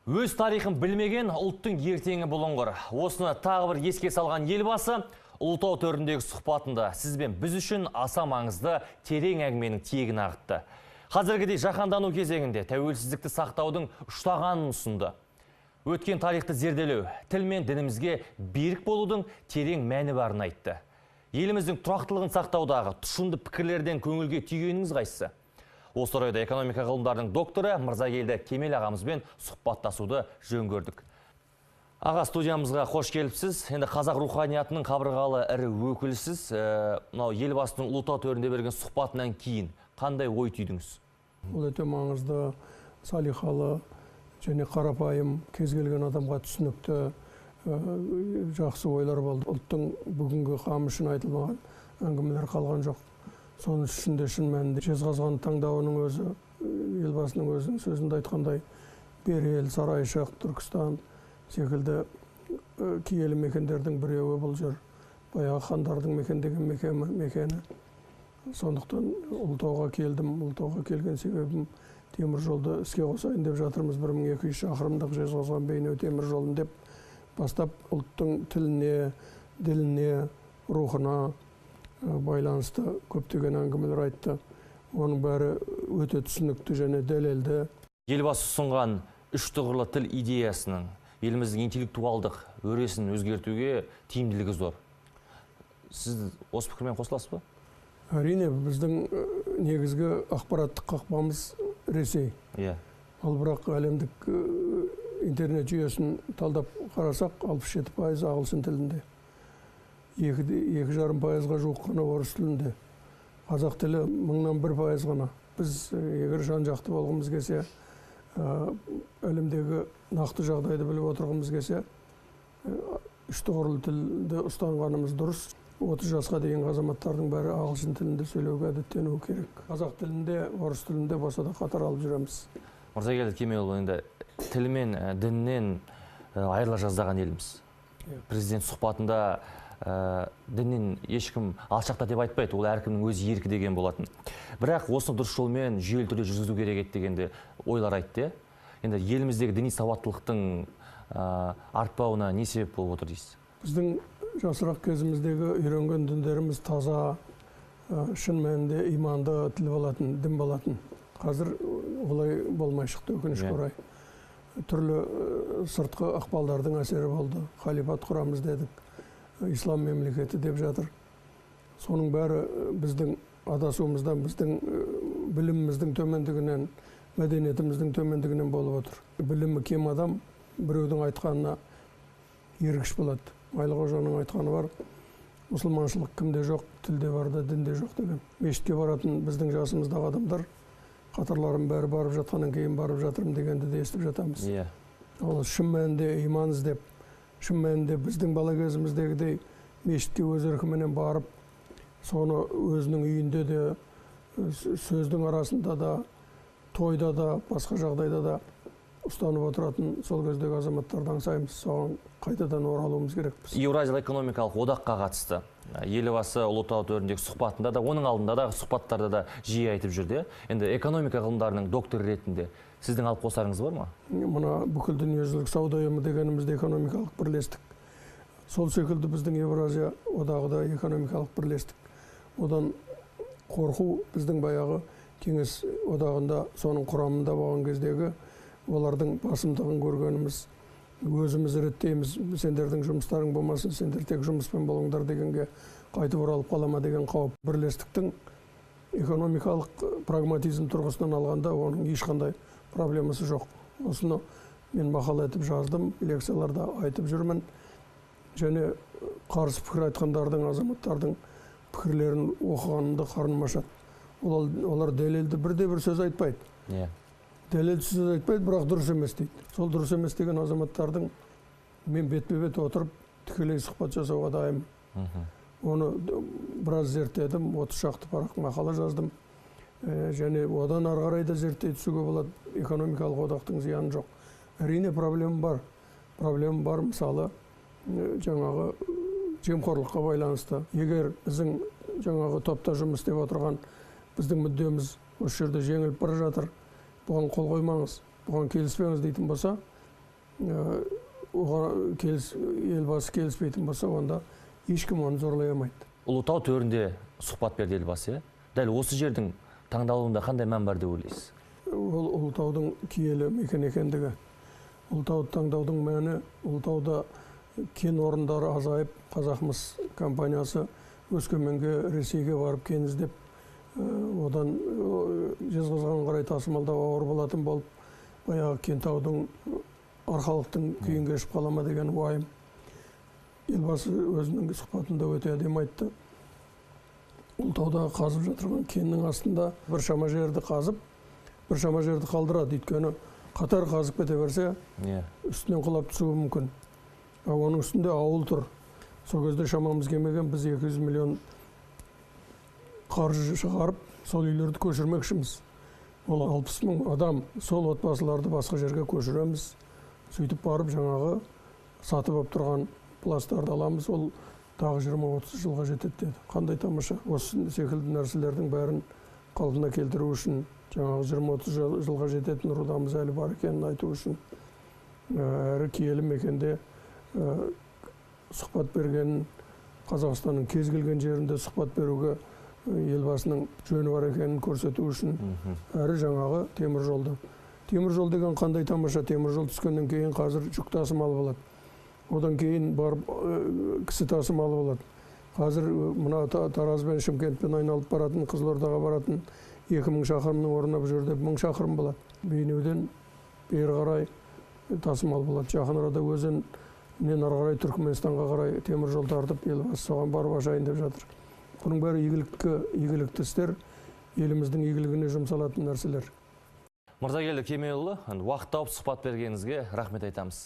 Өз тарихын білмеген ұлттың ертеңі бұлыңғыр. Осыны тағы бір еске салған елбасы Ұлытау төріндегі сұхбатында сізбен біз үшін аса маңызды терең әңгіменің тиегін ағытты. Қазіргідей жаһандану кезеңінде тәуелсіздікті сақтаудың ұштағанын ұсынды. Өткен тарихты зерделеу, тіл мен дінімізге берік болудың терең мәні барын айтты. Еліміздің тұрақтылығын сақтаудағы тұшымды пікірлерден көңілге түйгеніңіз қайсысы? Осы орайда экономика ғылымдарының докторы Мырзакелді Кемел ағамызбен сұхбаттасуды жөн көрдік. Аға, студиямызға қош келіпсіз. Енді қазақ руханиятының қабырғалы ірі өкілісіз. Мынау елбасының Ұлытау төрінде берген сұхбатынан кейін қандай ой түйдіңіз? Ол өте маңызды, салиқалы және қарапайым, кез келген адамға түсінікті жақсы ойлар болды. Ұлттың бүгінгі қамы үшін айтылмаған әңгімелер қалған жоқ. Соның ішінде шын мәнінде Жезқазған таңдауының өзі, елбасының өзінің сөзінде айтқандай, Берел, Сарайшық, Түркістан секілді киелі мекендердің біреуі бұл жер. Баяғы хандардың мекендеген мекені. Сондықтан Ұлытауға келдім. Ұлытауға келген себебім темір жолды іске қосайын деп жатырмыз. 1200 шақырымдық Жезқазған Бейнеу темір жолын деп бастап ұлттың тіліне, діліне, рухына байланысты көптеген әңгімелер айтты. Оның бәрі өте түсінікті және дәлелді. Елбасы ұсынған үш тұғырлы тіл идеясының еліміздің интеллектуалдық өресін өзгертуге тиімділігі зор. Сіз осы пікірмен қосыласыз ба? Әрине, біздің негізгі ақпараттық қақпамыз Ресей. Ал бірақ әлемдік интернет жүйесін талдап қарасақ, 67% ағылшын тілінде. 2,5%-ға жуық қана орыс тілінде. Қазақ тілі 1% ғана. Біз егер жан-жақты болғымыз келсе, әлемдегі нақты жағдайды біліп отырғымыз келсе, үш тұғырлы тілді ұстанғанымыз дұрыс. 30 жасқа дейін азаматтардың бәрі ағылшын тілінде сөйлеуге әдеттенуі керек. Қазақ тілінде, орыс тілінде болса да қатар алып жүреміз. Мырзакелді Кемелұлы, енді тілі мен діннен айырыла жаздаған еліміз. Президент сұхбатында діннен ешкім алшақта деп айтпайды, ол әркімнің өз еркі деген болатын. Бірақ осыны дұрыс жолмен жүйелі түрде жүргізу керек дегенде ойлар айтты. Енді еліміздегі діни сауаттылықтың артпауына не себеп болып отыр дейсіз? Біздің жасырақ кезіміздегі үйренген діндеріміз таза, шын мәнінде иманды тіл болатын, дін болатын. Қазір олай болмай шықты, өкінішке орай. Түрлі сыртқы ықпалдардың әсері болды. Халифат құрамыз дедік. Ислам мемлекеті деп жатыр. Соның бәрі біздің адасуымыздан, біздің біліміміздің төмендігінен, мәдениетіміздің төмендігінен болып отыр. Білімі кем адам біреудің айтқанына ергіш болады. Айлықожаның айтқаны бар, мұсылманшылық кімде жоқ, тілде бар да, дінде жоқ деген. Мешітке баратын біздің жасымыздағы адамдар қатарларым бәрі барып жатқаннан кейін барып жатырмын дегенді де естіп жатамыз. Ол шын мәнінде иман іздеп, шын мәнінде біздің бала кезіміздегідей мешітке өз еркіменен барып, соны өзінің үйінде де, сөздің арасында да, тойда да, басқа жағдайда да ұстанып отыратын сол кездегі азаматтарды аңсаймыз. Соған қайтадан оралуымыз керекпіз. Еуразиялық экономикалық одаққа қатысты елбасы Ұлытау төріндегі сұхбатында да, оның алдында да сұхбаттарда да жиі айтып жүрді. Енді экономика ғылымдарының докторы ретінде сіздің алып қосарыңыз бар ма? Мына бүкіл дүниежүзілік сауда ұйымы дегенімізде экономикалық бірлестік. Сол секілді біздің Еуразия одағы да экономикалық бірлестік. Одан қорқу біздің баяғы кеңес одағында соның құрамында болған кездегі олардың басымдығын көргеніміз, өзіміз реттейміз, сендердің жұмыстарың болмасын, сендер тек жұмыспен болыңдар дегенге қайтып оралып қалама деген қауіп. Бірлестіктің экономикалық прагматизм тұрғысынан алғанда оның ешқандай проблемасы жоқ. Осыны мен мақала етіп жаздым, лекцияларда айтып жүрмін. Және қарсы пікір айтқандардың, азаматтардың пікірлерін оқығанымда қарным ашады. Олар дәлелді бірде-бір сөз айтпайды. Дәлелді сөз айтпайды, бірақ дұрыс емес дейді. Сол дұрыс емес деген азаматтардың мен бетпе-бет отырып, тікелей сұхбат жасауға дайын. Оны біраз зерттедім, 30 шақты парақ мақала жаздым. Және одан ары қарай да зерттей түсуге болады. Экономикалық одақтың зияны жоқ. Әрине проблема бар. Проблема бар, мысалы, жаңағы жемқорлыққа байланысты. Егер біздің жаңағы топта жұмыс істеп отырған біздің мүддеміз осы жерде жеңіліп бара жатыр, бұған қол қоймаңыз, бұған келіспеңіз дейтін болса, елбасы келіспейтін болса, онда ешкім оны зорлай алмайды. Ұлытау төрінде сұхбат берді елбасы. Дәл осы жердің таңдалуында қандай мән бар деп ойлайсыз? Ол Ұлытаудың киелі мекен екендігі. Ұлытауды таңдаудың мәні, Ұлытауда кен орындары азайып, Қазақмыс компаниясы Өскеменге, Ресейге барып кен іздеп, одан Жезқазғанға қарай тасымалдау ауыр болатын болып, баяғы Кентаудың арқалықтың күйін кешіп қала ма деген уайым. Елбасы өзінің сұхбатында өте әдемі айтты. Ұлытаудағы қазып жатырған кеннің астында бір шама жерді қазып, бір шама жерді қалдырады. Өйткені қатар қазып кете берсе, үстінен құлап түсуі мүмкін. Оның үстінде ауыл тұр. Сол кезде шамамыз келмеген, біз 200 миллион қаржы шығарып, сол үйлерді көшірмекшіміз. Ол 60 мың адам, сол отбасыларды басқа жерге көшіреміз. Сөйтіп барып жаңағы сатып алып тұрған пластарды аламыз, ол тағы 20-30 жылға жетеді деді. Қандай тамаша. Осы секілді нәрселердің бәрін қалпына келтіру үшін, жаңағы 20-30 жылға жететін рудамыз әлі бар екенін айту үшін, әрі киелі мекенде сұхбат бергенін, Қазақстанның кез келген жерінде сұхбат беруге елбасының жөні бар екенін көрсету үшін, әрі жаңағы теміржолды. Теміржол деген қандай тамаша. Теміржол түскеннен кейін қазір жүк тасымалы болады. Одан кейін барып кісі тасымалы болады. Қазір мына Тараз бен Шымкентпен айналып баратын, Қызылордаға баратын 2000 шақырымның орнына бұл жерде 1000 шақырым болады. Бейнеуден бері қарай тасымал болады. Жақын арада өзеннен ары қарай Түркменстанға қарай теміржол тартып, елбасы соған барып ашайын деп жатыр. Бұның бәрі игілікті істер, еліміздің игілігіне жұмсалатын нәрселер. Мырзагелді Кемелұлы, уақыт тауып сұхбат бергеніңізге рахмет айтамыз.